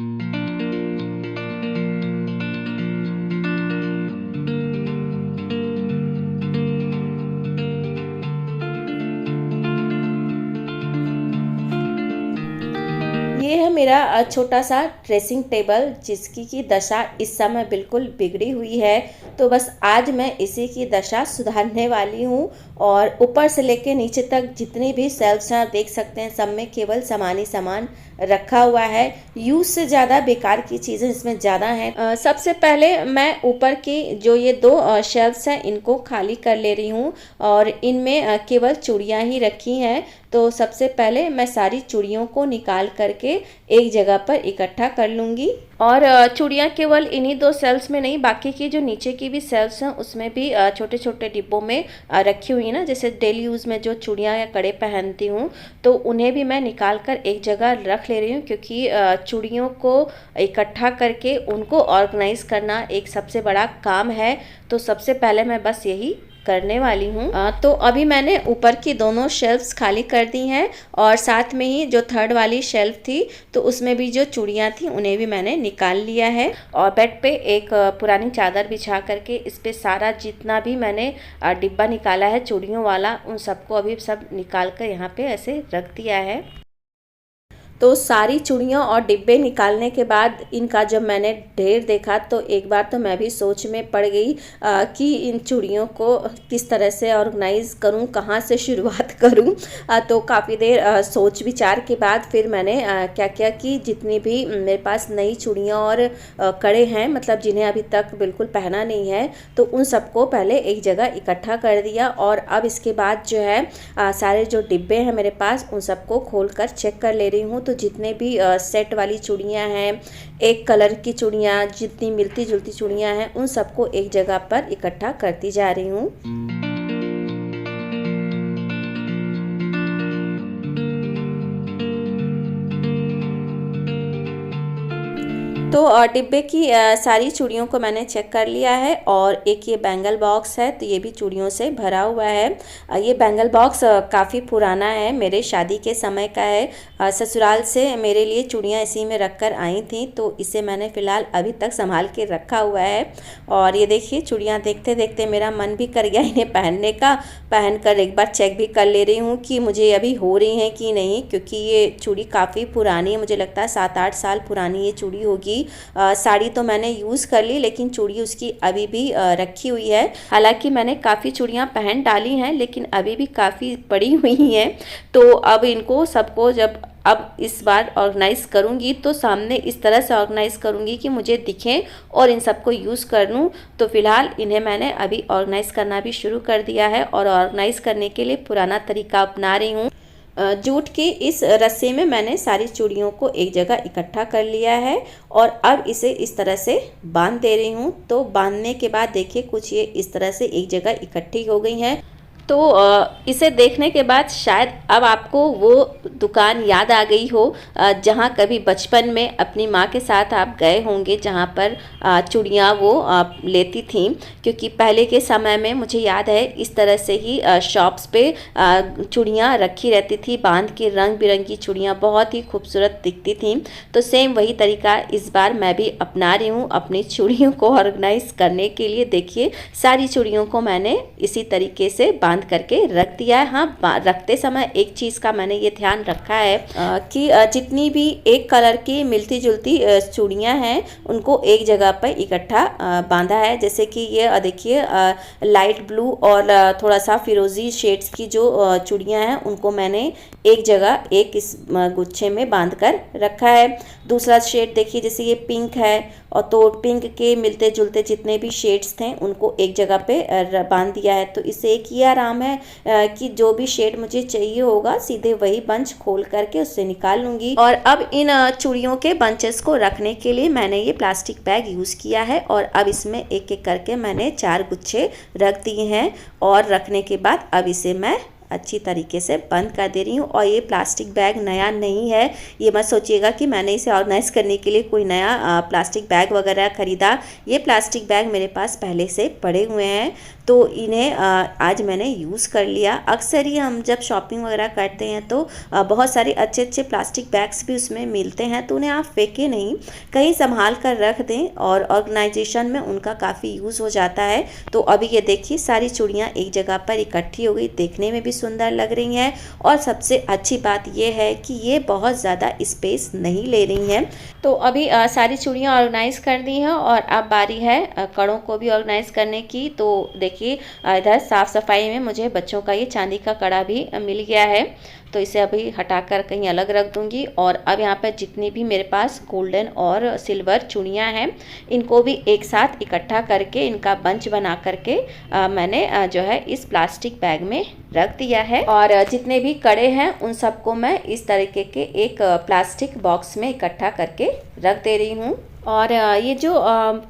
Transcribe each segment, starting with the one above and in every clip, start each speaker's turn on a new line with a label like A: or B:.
A: ये है मेरा छोटा सा ड्रेसिंग टेबल, जिसकी की दशा इस समय बिल्कुल बिगड़ी हुई है। तो बस आज मैं इसी की दशा सुधारने वाली हूँ। और ऊपर से लेके नीचे तक जितनी भी शेल्फ्स हैं, देख सकते हैं, सब में केवल सामान ही सामान रखा हुआ है। यूज से ज़्यादा बेकार की चीज़ें इसमें ज़्यादा हैं। सबसे पहले मैं ऊपर की जो ये दो शेल्फ्स हैं, इनको खाली कर ले रही हूँ और इनमें केवल चूड़ियाँ ही रखी हैं। तो सबसे पहले मैं सारी चूड़ियों को निकाल करके एक जगह पर इकट्ठा कर लूँगी। और चूड़ियाँ केवल इन्हीं दो सेल्स में नहीं, बाकी की जो नीचे की भी सेल्स हैं उसमें भी छोटे छोटे डिब्बों में रखी हुई है ना। जैसे डेली यूज़ में जो चूड़ियाँ या कड़े पहनती हूँ, तो उन्हें भी मैं निकाल कर एक जगह रख ले रही हूँ, क्योंकि चूड़ियों को इकट्ठा करके उनको ऑर्गेनाइज करना एक सबसे बड़ा काम है। तो सबसे पहले मैं बस यही करने वाली हूँ। तो अभी मैंने ऊपर की दोनों शेल्फ्स खाली कर दी हैं और साथ में ही जो थर्ड वाली शेल्फ थी, तो उसमें भी जो चूड़ियाँ थी उन्हें भी मैंने निकाल लिया है। और बेड पे एक पुरानी चादर बिछा करके इस पे सारा जितना भी मैंने डिब्बा निकाला है चूड़ियों वाला, उन सबको अभी सब निकाल कर यहाँ पे ऐसे रख दिया है। तो सारी चूड़ियाँ और डिब्बे निकालने के बाद इनका जब मैंने ढेर देखा, तो एक बार तो मैं भी सोच में पड़ गई कि इन चूड़ियों को किस तरह से ऑर्गेनाइज करूं, कहाँ से शुरुआत करूं। तो काफ़ी देर सोच विचार के बाद फिर मैंने क्या किया कि जितनी भी मेरे पास नई चूड़ियाँ और कड़े हैं, मतलब जिन्हें अभी तक बिल्कुल पहना नहीं है, तो उन सबको पहले एक जगह इकट्ठा कर दिया। और अब इसके बाद जो है सारे जो डिब्बे हैं मेरे पास, उन सबको खोल कर चेक कर ले रही हूँ। तो जितने भी सेट वाली चूड़ियाँ हैं, एक कलर की चूड़ियाँ, जितनी मिलती जुलती चूड़ियाँ हैं, उन सबको एक जगह पर इकट्ठा करती जा रही हूँ। तो डिब्बे की सारी चूड़ियों को मैंने चेक कर लिया है। और एक ये बैंगल बॉक्स है, तो ये भी चूड़ियों से भरा हुआ है। ये बैंगल बॉक्स काफ़ी पुराना है, मेरे शादी के समय का है। ससुराल से मेरे लिए चूड़ियाँ इसी में रख कर आई थी, तो इसे मैंने फ़िलहाल अभी तक संभाल के रखा हुआ है। और ये देखिए, चूड़ियाँ देखते देखते मेरा मन भी कर गया इन्हें पहनने का। पहन कर एक बार चेक भी कर ले रही हूँ कि मुझे अभी हो रही हैं कि नहीं, क्योंकि ये चूड़ी काफ़ी पुरानी है। मुझे लगता है 7-8 साल पुरानी ये चूड़ी होगी। साड़ी तो मैंने यूज़ कर ली, लेकिन चूड़ी उसकी अभी भी रखी हुई है। हालांकि मैंने काफ़ी चूड़ियाँ पहन डाली हैं, लेकिन अभी भी काफ़ी पड़ी हुई हैं। तो अब इनको सबको जब अब इस बार ऑर्गेनाइज़ करूँगी, तो सामने इस तरह से ऑर्गेनाइज़ करूँगी कि मुझे दिखें और इन सबको यूज़ कर लूँ। तो फ़िलहाल इन्हें मैंने अभी ऑर्गेनाइज़ करना भी शुरू कर दिया है और ऑर्गेनाइज़ करने के लिए पुराना तरीका अपना रही हूँ। जूट की इस रस्सी में मैंने सारी चूड़ियों को एक जगह इकट्ठा कर लिया है और अब इसे इस तरह से बांध दे रही हूँ। तो बांधने के बाद देखिए, कुछ ये इस तरह से एक जगह इकट्ठी हो गई हैं। तो इसे देखने के बाद शायद अब आपको वो दुकान याद आ गई हो जहाँ कभी बचपन में अपनी माँ के साथ आप गए होंगे, जहाँ पर चूड़ियाँ वो लेती थीं। क्योंकि पहले के समय में मुझे याद है इस तरह से ही शॉप्स पे चूड़ियाँ रखी रहती थी, बांध के। रंग बिरंगी चूड़ियाँ बहुत ही खूबसूरत दिखती थीं। तो सेम वही तरीका इस बार मैं भी अपना रही हूँ अपनी चूड़ियों को ऑर्गेनाइज करने के लिए। देखिए, सारी चूड़ियों को मैंने इसी तरीके से बांध करके रख दिया है। हाँ, रखते समय एक चीज़ का मैंने ये ध्यान रखा है कि जितनी भी एक कलर की मिलती जुलती चूड़ियाँ हैं, उनको एक जगह पर इकट्ठा बांधा है। जैसे कि ये देखिए, लाइट ब्लू और थोड़ा सा फिरोजी शेड्स की जो चूड़ियाँ हैं, उनको मैंने एक जगह एक इस गुच्छे में बांध कर रखा है। दूसरा शेड देखिए, जैसे ये पिंक है, और तो पिंक के मिलते जुलते जितने भी शेड्स थे उनको एक जगह पे बांध दिया है। तो इससे एक ये आराम है कि जो भी शेड मुझे चाहिए होगा, सीधे वही बंच खोल करके उससे निकाल लूँगी। और अब इन चूड़ियों के बंचेस को रखने के लिए मैंने ये प्लास्टिक बैग यूज़ किया है और अब इसमें एक एक करके मैंने 4 गुच्छे रख दिए हैं। और रखने के बाद अब इसे मैं अच्छी तरीके से बंद कर दे रही हूँ। और ये प्लास्टिक बैग नया नहीं है, ये मत सोचिएगा कि मैंने इसे ऑर्गेनाइज करने के लिए कोई नया प्लास्टिक बैग वगैरह ख़रीदा। ये प्लास्टिक बैग मेरे पास पहले से पड़े हुए हैं। तो इन्हें आज मैंने यूज़ कर लिया। अक्सर ही हम जब शॉपिंग वगैरह करते हैं तो बहुत सारे अच्छे अच्छे प्लास्टिक बैग्स भी उसमें मिलते हैं, तो उन्हें आप फेंके नहीं, कहीं संभाल कर रख दें और ऑर्गेनाइजेशन में उनका काफ़ी यूज़ हो जाता है। तो अभी ये देखिए सारी चूड़ियाँ एक जगह पर इकट्ठी हो गई, देखने में भी सुंदर लग रही हैं और सबसे अच्छी बात ये है कि ये बहुत ज़्यादा स्पेस नहीं ले रही हैं। तो अभी सारी चूड़ियाँ ऑर्गेनाइज कर दी हैं और अब बारी है कड़ों को भी ऑर्गेनाइज करने की। तो देखिए इधर साफ़ सफाई में मुझे बच्चों का ये चांदी का कड़ा भी मिल गया है, तो इसे अभी हटाकर कहीं अलग रख दूंगी। और अब यहाँ पर जितनी भी मेरे पास गोल्डन और सिल्वर चूड़ियाँ हैं इनको भी एक साथ इकट्ठा करके इनका बंच बना करके मैंने जो है इस प्लास्टिक बैग में रख दिया है। और जितने भी कड़े हैं उन सबको मैं इस तरीके के एक प्लास्टिक बॉक्स में इकट्ठा करके रख दे रही हूँ। और ये जो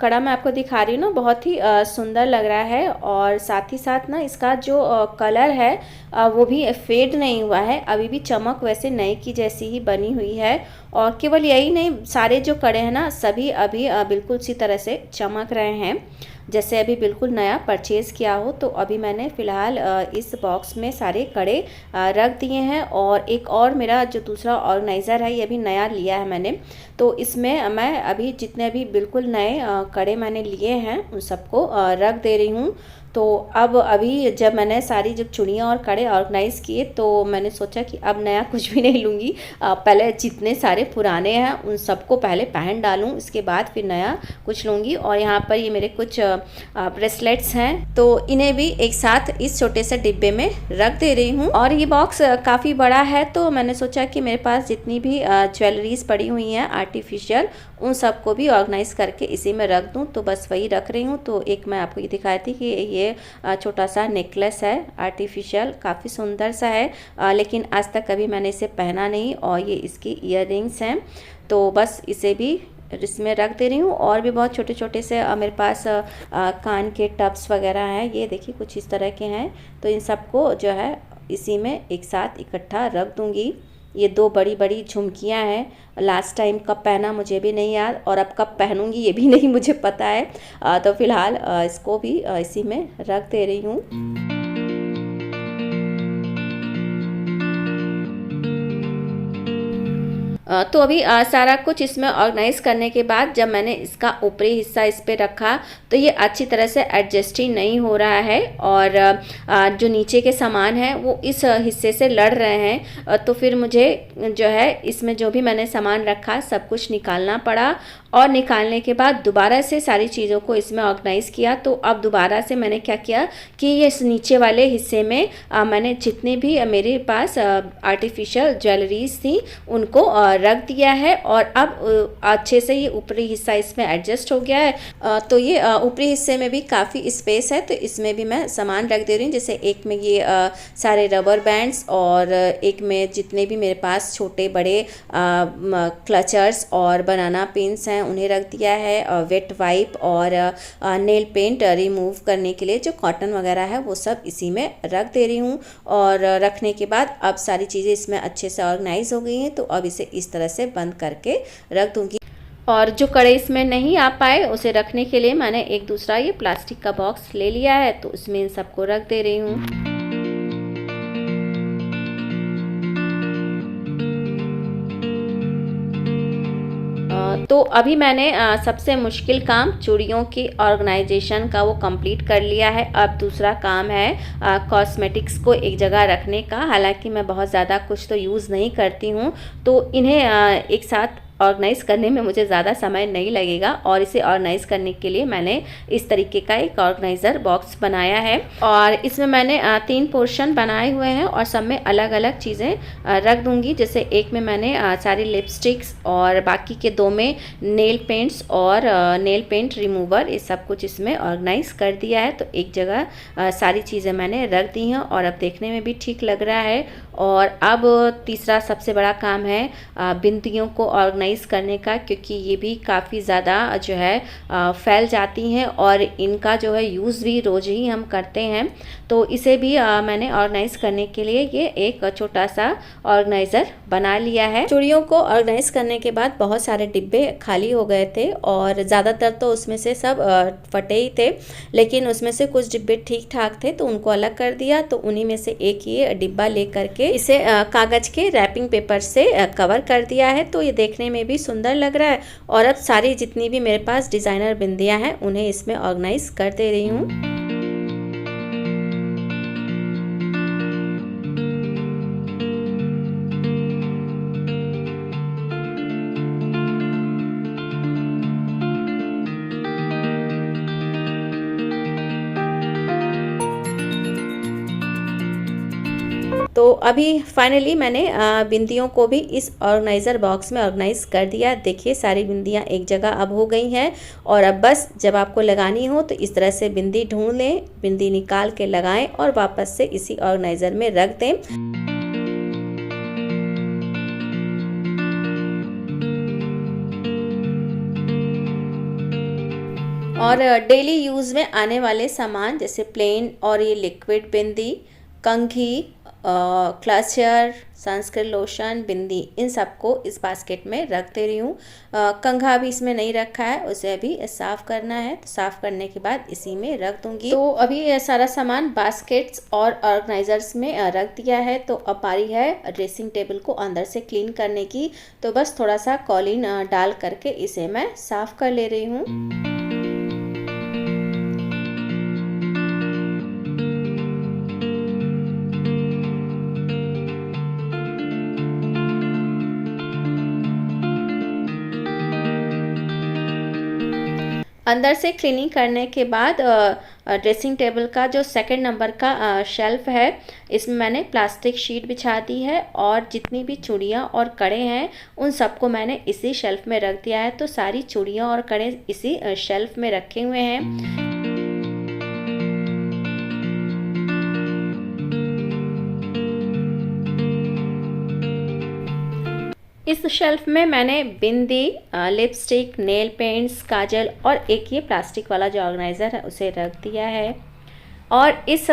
A: कड़ा मैं आपको दिखा रही हूँ ना, बहुत ही सुंदर लग रहा है और साथ ही साथ ना इसका जो कलर है वो भी फेड नहीं हुआ है, अभी भी चमक वैसे नए की जैसी ही बनी हुई है। और केवल यही नहीं, सारे जो कड़े हैं ना सभी अभी बिल्कुल उसी तरह से चमक रहे हैं जैसे अभी बिल्कुल नया परचेज़ किया हो। तो अभी मैंने फ़िलहाल इस बॉक्स में सारे कड़े रख दिए हैं। और एक और मेरा जो दूसरा ऑर्गेनाइज़र है ये भी नया लिया है मैंने, तो इसमें मैं अभी जितने भी बिल्कुल नए कड़े मैंने लिए हैं उन सबको रख दे रही हूँ। तो अब अभी जब मैंने सारी जब चूड़ियाँ और कड़े ऑर्गेनाइज़ किए तो मैंने सोचा कि अब नया कुछ भी नहीं लूँगी, पहले जितने सारे पुराने हैं उन सबको पहले पहन डालूँ, इसके बाद फिर नया कुछ लूँगी। और यहाँ पर ये मेरे कुछ ब्रेसलेट्स हैं, तो इन्हें भी एक साथ इस छोटे से डिब्बे में रख दे रही हूँ। और ये बॉक्स काफ़ी बड़ा है, तो मैंने सोचा कि मेरे पास जितनी भी ज्वेलरीज पड़ी हुई हैं आर्टिफिशियल उन सबको भी ऑर्गेनाइज़ करके इसी में रख दूं, तो बस वही रख रही हूं। तो एक मैं आपको ये दिखाई थी कि ये छोटा सा नेकलेस है आर्टिफिशियल, काफ़ी सुंदर सा है, लेकिन आज तक कभी मैंने इसे पहना नहीं। और ये इसकी ईयररिंग्स हैं, तो बस इसे भी इसमें रख दे रही हूँ। और भी बहुत छोटे छोटे से मेरे पास कान के टब्स वगैरह हैं, ये देखिए कुछ इस तरह के हैं, तो इन सबको जो है इसी में एक साथ इकट्ठा रख दूँगी। ये दो बड़ी बड़ी झुमकियाँ हैं, लास्ट टाइम कब पहना मुझे भी नहीं याद और अब कब पहनूंगी ये भी नहीं मुझे पता है। तो फिलहाल इसको भी इसी में रख दे रही हूँ। तो अभी सारा कुछ इसमें ऑर्गेनाइज़ करने के बाद जब मैंने इसका ऊपरी हिस्सा इस पे रखा तो ये अच्छी तरह से एडजस्ट ही नहीं हो रहा है और जो नीचे के सामान हैं वो इस हिस्से से लड़ रहे हैं। तो फिर मुझे जो है इसमें जो भी मैंने सामान रखा सब कुछ निकालना पड़ा और निकालने के बाद दोबारा से सारी चीज़ों को इसमें ऑर्गेनाइज़ किया। तो अब दोबारा से मैंने क्या किया कि ये इस नीचे वाले हिस्से में मैंने जितने भी मेरे पास आर्टिफिशियल ज्वेलरीज थी उनको रख दिया है और अब अच्छे से ये ऊपरी हिस्सा इसमें एडजस्ट हो गया है। तो ये ऊपरी हिस्से में भी काफ़ी स्पेस है, तो इसमें भी मैं सामान रख दे रही हूँ। जैसे एक में ये सारे रबर बैंड्स और एक में जितने भी मेरे पास छोटे बड़े क्लचर्स और बनाना पिन्स हैं उन्हें रख दिया है। वेट वाइप और नेल पेंट रिमूव करने के लिए जो कॉटन वगैरह है वो सब इसी में रख दे रही हूँ। और रखने के बाद अब सारी चीज़ें इसमें अच्छे से ऑर्गेनाइज हो गई हैं, तो अब इसे इस तरह से बंद करके रख दूँगी। और जो कड़े इसमें नहीं आ पाए उसे रखने के लिए मैंने एक दूसरा ये प्लास्टिक का बॉक्स ले लिया है, तो उसमें इन सबको रख दे रही हूँ। तो अभी मैंने सबसे मुश्किल काम चूड़ियों की ऑर्गेनाइजेशन का वो कंप्लीट कर लिया है। अब दूसरा काम है कॉस्मेटिक्स को एक जगह रखने का। हालांकि मैं बहुत ज़्यादा कुछ तो यूज़ नहीं करती हूँ, तो इन्हें एक साथ ऑर्गेनाइज़ करने में मुझे ज़्यादा समय नहीं लगेगा। और इसे ऑर्गेनाइज़ करने के लिए मैंने इस तरीके का एक ऑर्गेनाइज़र बॉक्स बनाया है और इसमें मैंने 3 पोर्शन बनाए हुए हैं और सब में अलग अलग चीज़ें रख दूंगी। जैसे एक में मैंने सारी लिपस्टिक्स और बाकी के 2 में नेल पेंट्स और नेल पेंट रिमूवर, ये सब कुछ इसमें ऑर्गेनाइज़ कर दिया है। तो एक जगह सारी चीज़ें मैंने रख दी हैं और अब देखने में भी ठीक लग रहा है। और अब तीसरा सबसे बड़ा काम है बिंदियों को ऑर्गेनाइज ऑर्गेनाइज़ करने का, क्योंकि ये भी काफ़ी ज़्यादा जो है फैल जाती हैं और इनका जो है यूज़ भी रोज़ ही हम करते हैं। तो इसे भी मैंने ऑर्गेनाइज़ करने के लिए ये एक छोटा सा ऑर्गेनाइज़र बना लिया है। चूड़ियों को ऑर्गेनाइज़ करने के बाद बहुत सारे डिब्बे खाली हो गए थे और ज़्यादातर तो उसमें से सब फटे ही थे, लेकिन उसमें से कुछ डिब्बे ठीक ठाक थे तो उनको अलग कर दिया। तो उन्हीं में से एक ये डिब्बा ले करके इसे कागज़ के रैपिंग पेपर से कवर कर दिया है। तो ये देखने में भी सुंदर लग रहा है और अब सारी जितनी भी मेरे पास डिज़ाइनर बिंदियाँ हैं उन्हें इसमें ऑर्गेनाइज़ कर दे रही हूँ। तो अभी फाइनली मैंने बिंदियों को भी इस ऑर्गेनाइज़र बॉक्स में ऑर्गेनाइज़ कर दिया। देखिए सारी बिंदियाँ एक जगह अब हो गई हैं और अब बस जब आपको लगानी हो तो इस तरह से बिंदी ढूंढ लें, बिंदी निकाल के लगाएं और वापस से इसी ऑर्गेनाइज़र में रख दें। और डेली यूज़ में आने वाले सामान जैसे प्लेन और ये लिक्विड बिंदी, कंघी, क्लचर, सनस्क्रीन लोशन, बिंदी, इन सबको इस बास्केट में रख दे रही हूँ। कंघा भी इसमें नहीं रखा है, उसे अभी साफ़ करना है, तो साफ़ करने के बाद इसी में रख दूँगी। तो अभी ये सारा सामान बास्केट्स और ऑर्गेनाइजर्स में रख दिया है। तो अब बारी है ड्रेसिंग टेबल को अंदर से क्लीन करने की। तो बस थोड़ा सा कॉलिन डाल करके इसे मैं साफ़ कर ले रही हूँ। अंदर से क्लीनिंग करने के बाद ड्रेसिंग टेबल का जो सेकंड नंबर का शेल्फ है, इसमें मैंने प्लास्टिक शीट बिछा दी है और जितनी भी चूड़ियाँ और कड़े हैं उन सबको मैंने इसी शेल्फ में रख दिया है। तो सारी चूड़ियाँ और कड़े इसी शेल्फ में रखे हुए हैं। इस शेल्फ में मैंने बिंदी, लिपस्टिक, नेल पेंट्स, काजल और एक ये प्लास्टिक वाला जो ऑर्गेनाइज़र है उसे रख दिया है। और इस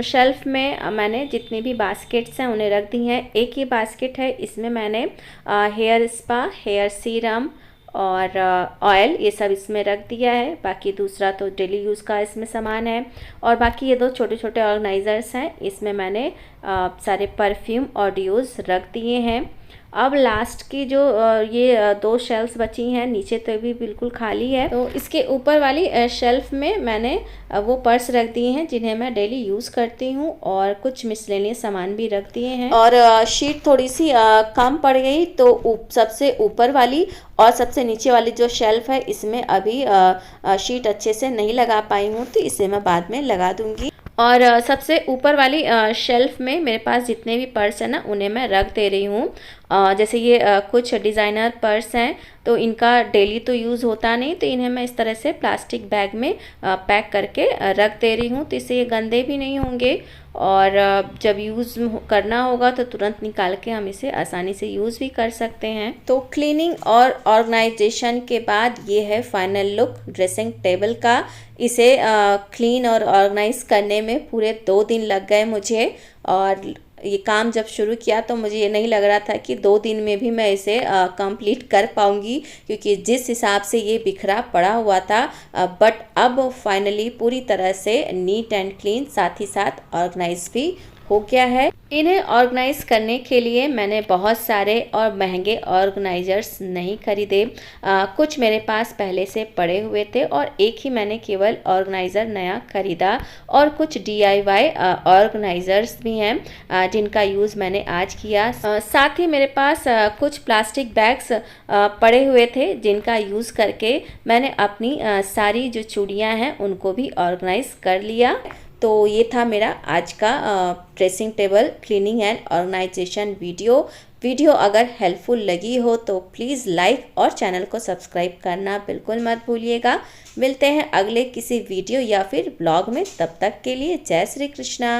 A: शेल्फ में मैंने जितनी भी बास्केट्स हैं उन्हें रख दी हैं। एक ये बास्केट है, इसमें मैंने हेयर स्पा, हेयर सीरम और ऑयल ये सब इसमें रख दिया है। बाकी दूसरा तो डेली यूज़ का इसमें सामान है। और बाकी ये दो छोटे छोटे ऑर्गेनाइज़र्स हैं, इसमें मैंने सारे परफ्यूम और डियोज रख दिए हैं। अब लास्ट की जो ये दो शेल्फ्स बची हैं, नीचे तो भी बिल्कुल खाली है। तो इसके ऊपर वाली शेल्फ में मैंने वो पर्स रख दिए हैं जिन्हें मैं डेली यूज़ करती हूँ और कुछ मिसलेनियस सामान भी रख दिए हैं। और शीट थोड़ी सी कम पड़ गई तो सबसे ऊपर वाली और सबसे नीचे वाली जो शेल्फ है इसमें अभी शीट अच्छे से नहीं लगा पाई हूँ, तो इसे मैं बाद में लगा दूँगी। और सबसे ऊपर वाली शेल्फ में मेरे पास जितने भी पर्स हैं ना उन्हें मैं रख दे रही हूँ। जैसे ये कुछ डिज़ाइनर पर्स हैं तो इनका डेली तो यूज़ होता नहीं, तो इन्हें मैं इस तरह से प्लास्टिक बैग में पैक करके रख दे रही हूँ। तो इससे ये गंदे भी नहीं होंगे और जब यूज़ करना होगा तो तुरंत निकाल के हम इसे आसानी से यूज़ भी कर सकते हैं। तो क्लीनिंग और ऑर्गेनाइजेशन के बाद ये है फाइनल लुक ड्रेसिंग टेबल का। इसे क्लीन और ऑर्गेनाइज करने में पूरे 2 दिन लग गए मुझे। और ये काम जब शुरू किया तो मुझे ये नहीं लग रहा था कि 2 दिन में भी मैं इसे कंप्लीट कर पाऊँगी, क्योंकि जिस हिसाब से ये बिखरा पड़ा हुआ था। बट अब फाइनली पूरी तरह से नीट एंड क्लीन, साथ ही साथ ऑर्गेनाइज भी हो गया है। इन्हें ऑर्गेनाइज करने के लिए मैंने बहुत सारे और महंगे ऑर्गेनाइजर्स नहीं खरीदे। कुछ मेरे पास पहले से पड़े हुए थे और एक ही मैंने केवल ऑर्गेनाइज़र नया खरीदा। और कुछ DIY ऑर्गेनाइजर्स भी हैं जिनका यूज़ मैंने आज किया। साथ ही मेरे पास कुछ प्लास्टिक बैग्स पड़े हुए थे जिनका यूज़ करके मैंने अपनी सारी जो चूड़ियाँ हैं उनको भी ऑर्गेनाइज कर लिया। तो ये था मेरा आज का dressing table cleaning and organisation video अगर हेल्पफुल लगी हो तो प्लीज़ लाइक और चैनल को सब्सक्राइब करना बिल्कुल मत भूलिएगा। मिलते हैं अगले किसी वीडियो या फिर ब्लॉग में, तब तक के लिए जय श्री कृष्णा।